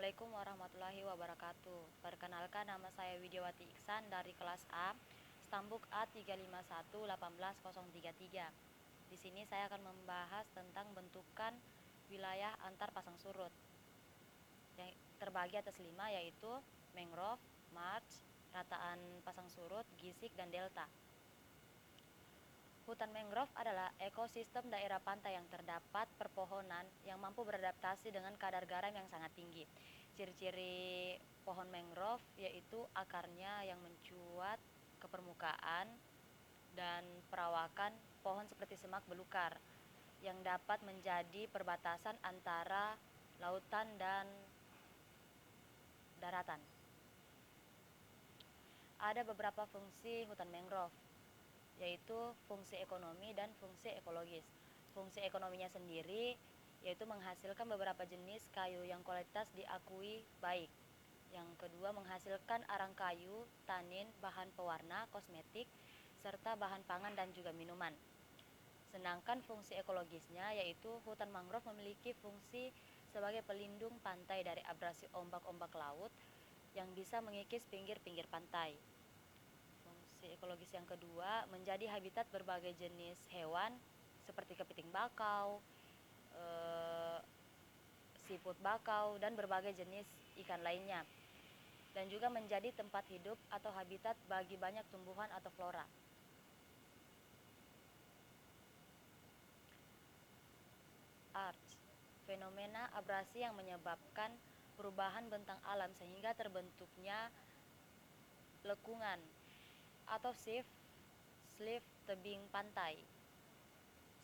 Assalamualaikum warahmatullahi wabarakatuh. Perkenalkan, nama saya Widiawati Iksan dari kelas A, Stambuk A351-18033. Di sini saya akan membahas tentang bentukan wilayah antar pasang surut yang terbagi atas 5, yaitu mangrove, marsh, rataan pasang surut, gisik, dan delta. Hutan mangrove adalah ekosistem daerah pantai yang terdapat perpohonan yang mampu beradaptasi dengan kadar garam yang sangat tinggi. Ciri-ciri pohon mangrove yaitu akarnya yang mencuat ke permukaan dan perawakan pohon seperti semak belukar yang dapat menjadi perbatasan antara lautan dan daratan. Ada beberapa fungsi hutan mangrove, yaitu fungsi ekonomi dan fungsi ekologis. Fungsi ekonominya sendiri yaitu menghasilkan beberapa jenis kayu yang kualitas diakui baik. Yang kedua, menghasilkan arang kayu, tanin, bahan pewarna, kosmetik, serta bahan pangan dan juga minuman. Sedangkan fungsi ekologisnya yaitu hutan mangrove memiliki fungsi sebagai pelindung pantai dari abrasi ombak-ombak laut yang bisa mengikis pinggir-pinggir pantai. Fungsi ekologis yang kedua, menjadi habitat berbagai jenis hewan seperti kepiting bakau, siput bakau, dan berbagai jenis ikan lainnya, dan juga menjadi tempat hidup atau habitat bagi banyak tumbuhan atau flora. Arch, fenomena abrasi yang menyebabkan perubahan bentang alam sehingga terbentuknya lekungan atau slive tebing pantai.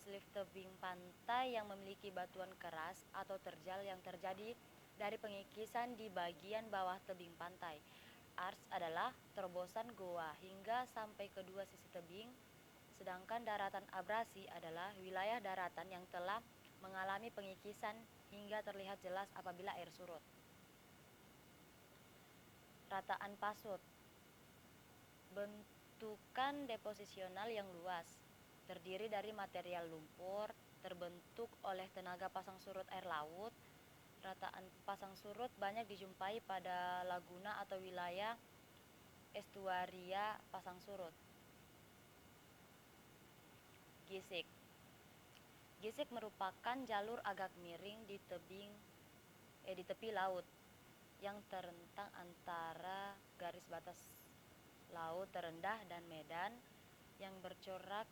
Slive tebing pantai yang memiliki batuan keras atau terjal yang terjadi dari pengikisan di bagian bawah tebing pantai. Arch adalah terobosan goa hingga sampai kedua sisi tebing, sedangkan daratan abrasi adalah wilayah daratan yang telah mengalami pengikisan hingga terlihat jelas apabila air surut. Rataan pasut, bentukan deposisional yang luas, terdiri dari material lumpur, terbentuk oleh tenaga pasang surut air laut. Rataan pasang surut banyak dijumpai pada laguna atau wilayah estuaria pasang surut. Gisik. Gisik merupakan jalur agak miring di tepi laut yang terentang antara garis batas laut terendah dan medan yang bercorak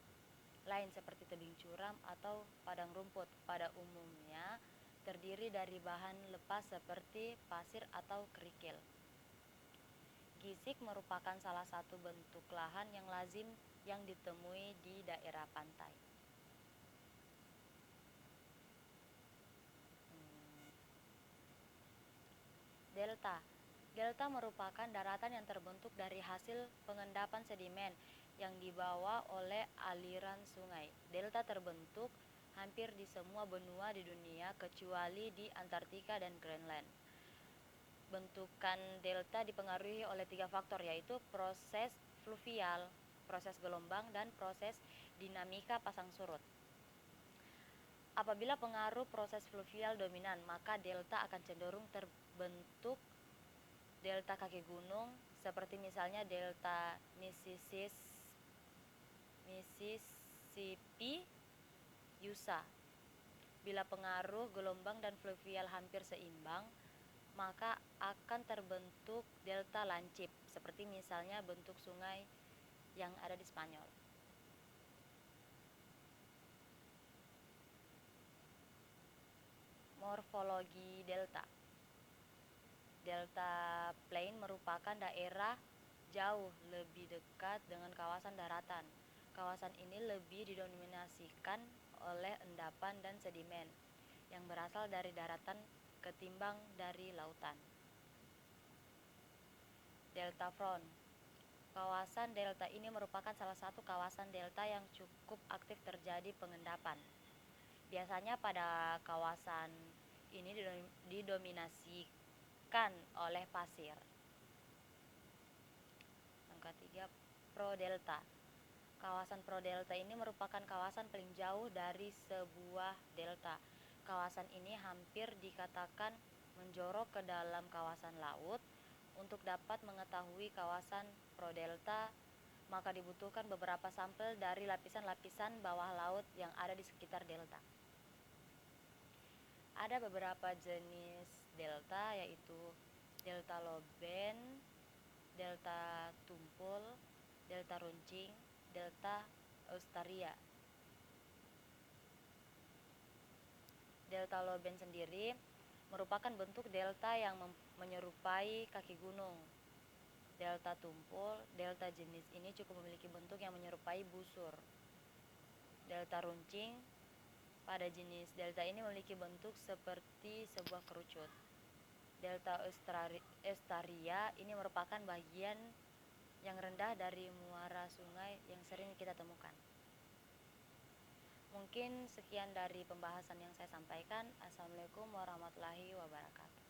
lain seperti tebing curam atau padang rumput. Pada umumnya terdiri dari bahan lepas seperti pasir atau kerikil. Gisik merupakan salah satu bentuk lahan yang lazim yang ditemui di daerah pantai. Delta. Delta merupakan daratan yang terbentuk dari hasil pengendapan sedimen yang dibawa oleh aliran sungai. Delta terbentuk hampir di semua benua di dunia kecuali di Antartika dan Greenland. Bentukan delta dipengaruhi oleh 3 faktor, yaitu proses fluvial, proses gelombang, dan proses dinamika pasang surut. Apabila pengaruh proses fluvial dominan, maka delta akan cenderung terbentuk delta kaki gunung, seperti misalnya delta Mississippi, Yusa. Bila pengaruh gelombang dan fluvial hampir seimbang, maka akan terbentuk delta lancip, seperti misalnya bentuk sungai yang ada di Spanyol. Morfologi delta. Delta plain merupakan daerah jauh lebih dekat dengan kawasan daratan. Kawasan ini lebih didominasikan oleh endapan dan sedimen yang berasal dari daratan ketimbang dari lautan. Delta front. Kawasan delta ini merupakan salah satu kawasan delta yang cukup aktif terjadi pengendapan. Biasanya pada kawasan ini didominasikan oleh pasir. Yang ketiga, prodelta. Kawasan prodelta ini merupakan kawasan paling jauh dari sebuah delta. Kawasan ini hampir dikatakan menjorok ke dalam kawasan laut. Untuk dapat mengetahui kawasan prodelta, maka dibutuhkan beberapa sampel dari lapisan-lapisan bawah laut yang ada di sekitar delta. Ada beberapa jenis delta, yaitu delta Loben, delta Tumpul, delta Runcing, delta Eustaria. Delta Loben sendiri merupakan bentuk delta yang menyerupai kaki gunung. Delta Tumpul, delta jenis ini cukup memiliki bentuk yang menyerupai busur. Delta Runcing, pada jenis delta ini memiliki bentuk seperti sebuah kerucut. Delta Eustaria ini merupakan bagian yang rendah dari muara sungai yang sering kita temukan. Mungkin sekian dari pembahasan yang saya sampaikan. Assalamualaikum warahmatullahi wabarakatuh.